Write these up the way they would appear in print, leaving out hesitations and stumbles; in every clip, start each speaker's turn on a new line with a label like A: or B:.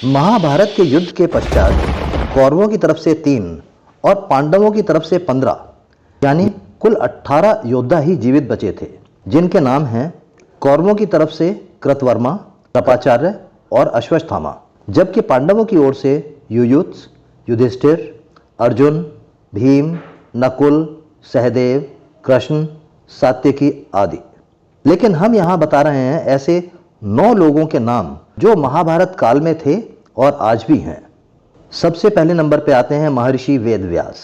A: महाभारत के युद्ध के पश्चात कौरवों की तरफ से 3 और पांडवों की तरफ से 15 यानी कुल 18 योद्धा ही जीवित बचे थे, जिनके नाम हैं कौरवों की तरफ से कृतवर्मा, कृपाचार्य और अश्वत्थामा, जबकि पांडवों की ओर से युयुत्स, युधिष्ठिर, अर्जुन, भीम, नकुल, सहदेव, कृष्ण, सात्यकी आदि। लेकिन हम यहाँ बता रहे हैं ऐसे 9 लोगों के नाम जो महाभारत काल में थे और आज भी हैं। सबसे पहले नंबर पे आते हैं महर्षि वेदव्यास।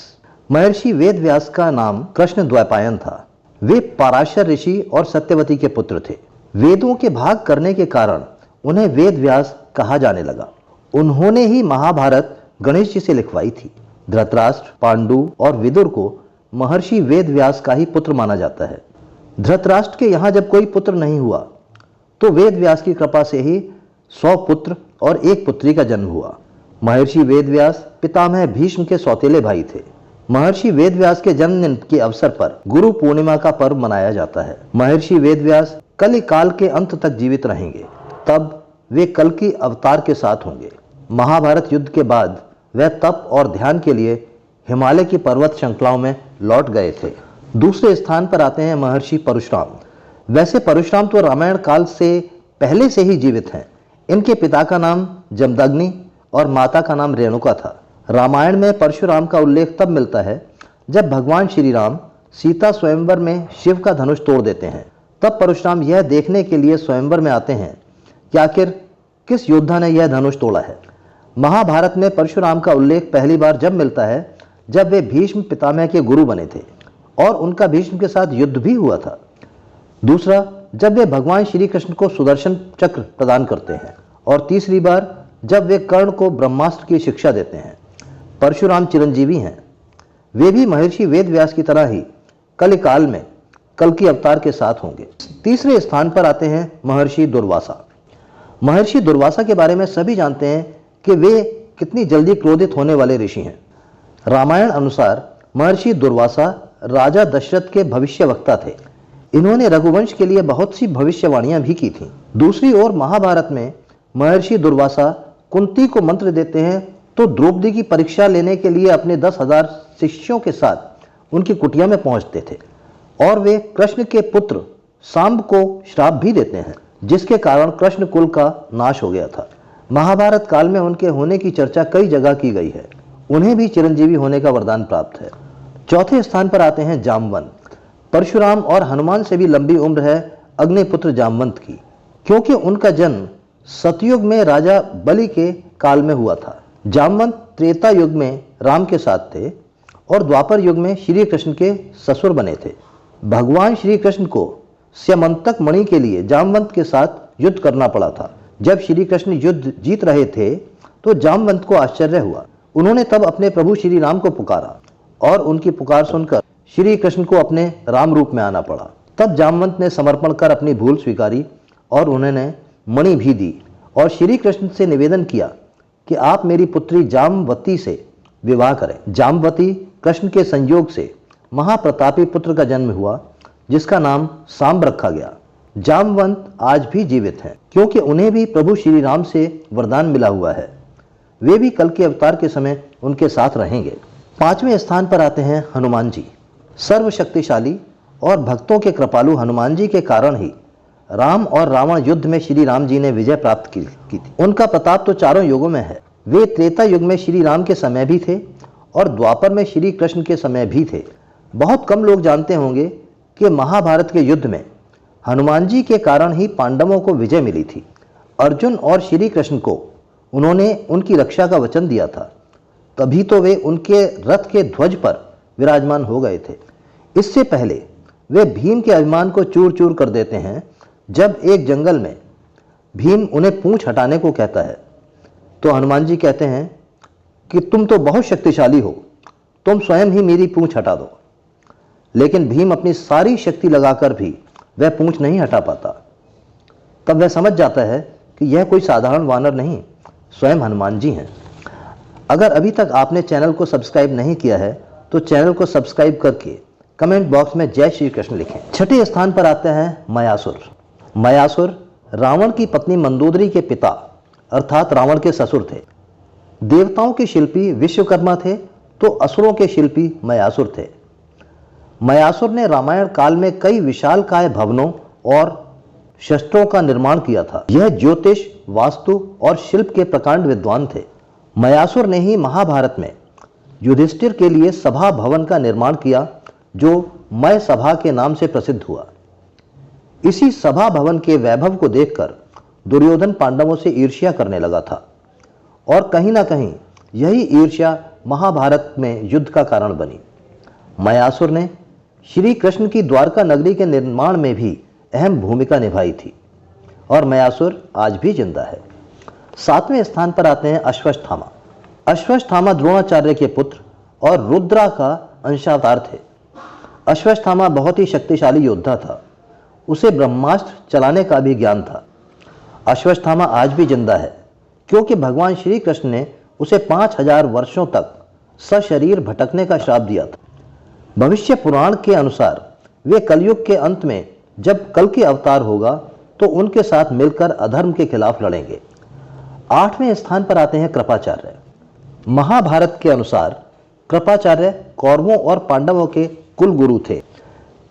A: महर्षि वेदव्यास का नाम कृष्ण द्वैपायन था। वे पराशर ऋषि और सत्यवती के पुत्र थे। वेदों के भाग करने के कारण उन्हें वेदव्यास कहा जाने लगा। उन्होंने ही महाभारत गणेश जी से लिखवाई थी। धृतराष्ट्र, पांडु और विदुर को महर्षि वेदव्यास का ही पुत्र माना जाता है। धृतराष्ट्र के यहाँ जब कोई पुत्र नहीं हुआ तो वेदव्यास की कृपा से ही 100 पुत्र और 1 पुत्री का जन्म हुआ। महर्षि वेदव्यास पितामह भीष्म के सौतेले भाई थे। महर्षि वेदव्यास के जन्मदिन के अवसर पर गुरु पूर्णिमा का पर्व मनाया जाता है। महर्षि वेदव्यास कलि काल के अंत तक जीवित रहेंगे, तब वे कल की अवतार के साथ होंगे। महाभारत युद्ध के बाद वह तप और ध्यान के लिए हिमालय की पर्वत श्रृंखलाओं में लौट गए थे। दूसरे स्थान पर आते हैं महर्षि परशुराम। वैसे परशुराम तो रामायण काल से पहले से ही जीवित हैं। इनके पिता का नाम जमदग्नि और माता का नाम रेणुका था। रामायण में परशुराम का उल्लेख तब मिलता है जब भगवान श्री राम सीता स्वयंवर में शिव का धनुष तोड़ देते हैं। तब परशुराम यह देखने के लिए स्वयंवर में आते हैं कि आखिर किस योद्धा ने यह धनुष तोड़ा है। महाभारत में परशुराम का उल्लेख पहली बार जब मिलता है जब वे भीष्म पितामह के गुरु बने थे और उनका भीष्म के साथ युद्ध भी हुआ था। दूसरा, जब वे भगवान श्री कृष्ण को सुदर्शन चक्र प्रदान करते हैं। और तीसरी बार जब वे कर्ण को ब्रह्मास्त्र की शिक्षा देते हैं। परशुराम चिरंजीवी हैं। वे भी महर्षि वेदव्यास की तरह ही कलिकाल में कल की अवतार के साथ होंगे। तीसरे स्थान पर आते हैं महर्षि दुर्वासा। महर्षि दुर्वासा के बारे में सभी जानते हैं कि वे कितनी जल्दी क्रोधित होने वाले ऋषि हैं। रामायण अनुसार महर्षि दुर्वासा राजा दशरथ के भविष्यवक्ता थे। इन्होंने रघुवंश के लिए बहुत सी भविष्यवाणियां भी की थीं। दूसरी ओर महाभारत में महर्षि दुर्वासा कुंती को मंत्र देते हैं तो द्रौपदी की परीक्षा लेने के लिए अपने 10,000 शिष्यों के साथ उनकी कुटिया में पहुंचते थे और वे कृष्ण के पुत्र सांब को श्राप भी देते हैं, जिसके कारण कृष्ण कुल का नाश हो गया था। महाभारत काल में उनके होने की चर्चा कई जगह की गई है। उन्हें भी चिरंजीवी होने का वरदान प्राप्त है। चौथे स्थान पर आते हैं जामवंत। परशुराम और हनुमान से भी लंबी उम्र है अग्निपुत्र जामवंत की, क्योंकि उनका जन्म सतयुग में राजा बलि के काल में हुआ था। जामवंत त्रेता युग में राम के साथ थे और द्वापर युग में श्री कृष्ण के ससुर बने थे। भगवान श्री कृष्ण को स्यमंतक मणि के लिए जामवंत के साथ युद्ध करना पड़ा था। जब श्री कृष्ण युद्ध जीत रहे थे तो जामवंत को आश्चर्य हुआ। उन्होंने तब अपने प्रभु श्री राम को पुकारा और उनकी पुकार सुनकर श्री कृष्ण को अपने राम रूप में आना पड़ा। तब जामवंत ने समर्पण कर अपनी भूल स्वीकारी और उन्होंने मणि भी दी और श्री कृष्ण से निवेदन किया कि आप मेरी पुत्री जामवती से विवाह करें। जामवती कृष्ण के संयोग से महाप्रतापी पुत्र का जन्म हुआ, जिसका नाम सांब रखा गया। जामवंत आज भी जीवित हैं, क्योंकि उन्हें भी प्रभु श्री राम से वरदान मिला हुआ है। वे भी कल के अवतार के समय उनके साथ रहेंगे। 5वें स्थान पर आते हैं हनुमान जी। सर्वशक्तिशाली और भक्तों के कृपालु हनुमान जी के कारण ही राम और रावण युद्ध में श्री राम जी ने विजय प्राप्त की थी। उनका प्रताप तो चारों युगों में है। वे त्रेता युग में श्री राम के समय भी थे और द्वापर में श्री कृष्ण के समय भी थे। बहुत कम लोग जानते होंगे कि महाभारत के युद्ध में हनुमान जी के कारण ही पांडवों को विजय मिली थी। अर्जुन और श्री कृष्ण को उन्होंने उनकी रक्षा का वचन दिया था, तभी तो वे उनके रथ के ध्वज पर विराजमान हो गए थे। इससे पहले वे भीम के अभिमान को चूर चूर कर देते हैं। जब एक जंगल में भीम उन्हें पूंछ हटाने को कहता है तो हनुमान जी कहते हैं कि तुम तो बहुत शक्तिशाली हो, तुम स्वयं ही मेरी पूंछ हटा दो। लेकिन भीम अपनी सारी शक्ति लगाकर भी वह पूंछ नहीं हटा पाता। तब वह समझ जाता है कि यह कोई साधारण वानर नहीं, स्वयं हनुमान जी हैं। अगर अभी तक आपने चैनल को सब्सक्राइब नहीं किया है तो चैनल को सब्सक्राइब करके कमेंट बॉक्स में जय श्री कृष्ण लिखें। छठे स्थान पर आते हैं मयासुर। मयासुर रावण की पत्नी मंदोदरी के पिता अर्थात रावण के ससुर थे। देवताओं के शिल्पी विश्वकर्मा थे तो असुरों के शिल्पी मयासुर थे। मयासुर ने रामायण काल में कई विशालकाय भवनों और शस्त्रों का निर्माण किया था। यह ज्योतिष, वास्तु और शिल्प के प्रकांड विद्वान थे। मयासुर ने ही महाभारत में युधिष्ठिर के लिए सभा भवन का निर्माण किया जो मय सभा के नाम से प्रसिद्ध हुआ। इसी सभा भवन के वैभव को देखकर दुर्योधन पांडवों से ईर्ष्या करने लगा था और कहीं ना कहीं यही ईर्ष्या महाभारत में युद्ध का कारण बनी। मयासुर ने श्री कृष्ण की द्वारका नगरी के निर्माण में भी अहम भूमिका निभाई थी और मयासुर आज भी जिंदा है। 7वें स्थान पर आते हैं अश्वत्थामा। अश्वत्थामा द्रोणाचार्य के पुत्र और रुद्रा का अंशावतार थे। अश्वत्थामा बहुत ही शक्तिशाली योद्धा था। उसे ब्रह्मास्त्र चलाने का भी ज्ञान था। अश्वत्थामा आज भी जिंदा है क्योंकि भगवान श्री कृष्ण ने उसे 5000 वर्षों तक सशरीर भटकने का श्राप दिया था। भविष्य पुराण के अनुसार वे कलयुग के अंत में जब कल के अवतार होगा तो उनके साथ मिलकर अधर्म के खिलाफ लड़ेंगे। 8वें स्थान पर आते हैं कृपाचार्य। महाभारत के अनुसार कृपाचार्य कौरवों और पांडवों के कुल गुरु थे।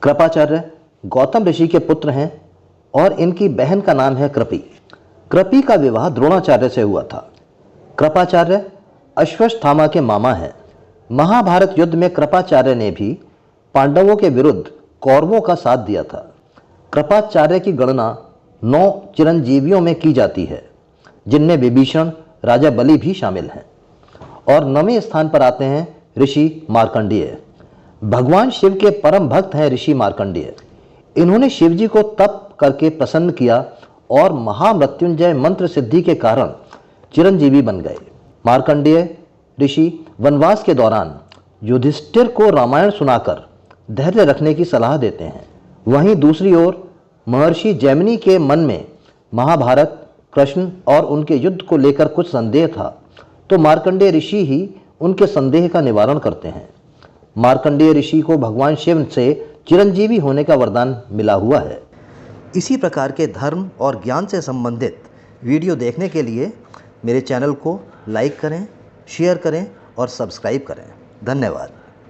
A: कृपाचार्य गौतम ऋषि के पुत्र हैं और इनकी बहन का नाम है कृपि। कृपि का विवाह द्रोणाचार्य से हुआ था। कृपाचार्य अश्वत्थामा के मामा हैं। महाभारत युद्ध में कृपाचार्य ने भी पांडवों के विरुद्ध कौरवों का साथ दिया था। कृपाचार्य की गणना 9 चिरंजीवियों में की जाती है जिनमें विभीषण, राजा बलि भी शामिल हैं। और 9वें स्थान पर आते हैं ऋषि मार्कंडेय। भगवान शिव के परम भक्त हैं ऋषि मार्कंडेय। इन्होंने शिव जी को तप करके प्रसन्न किया और महामृत्युंजय मंत्र सिद्धि के कारण चिरंजीवी बन गए। मार्कंडेय ऋषि वनवास के दौरान युधिष्ठिर को रामायण सुनाकर धैर्य रखने की सलाह देते हैं। वहीं दूसरी ओर महर्षि जैमिनी के मन में महाभारत, कृष्ण और उनके युद्ध को लेकर कुछ संदेह था तो मार्कंडेय ऋषि ही उनके संदेह का निवारण करते हैं। मार्कंडेय ऋषि को भगवान शिव से चिरंजीवी होने का वरदान मिला हुआ है। इसी प्रकार के धर्म और ज्ञान से संबंधित वीडियो देखने के लिए मेरे चैनल को लाइक करें, शेयर करें और सब्सक्राइब करें। धन्यवाद।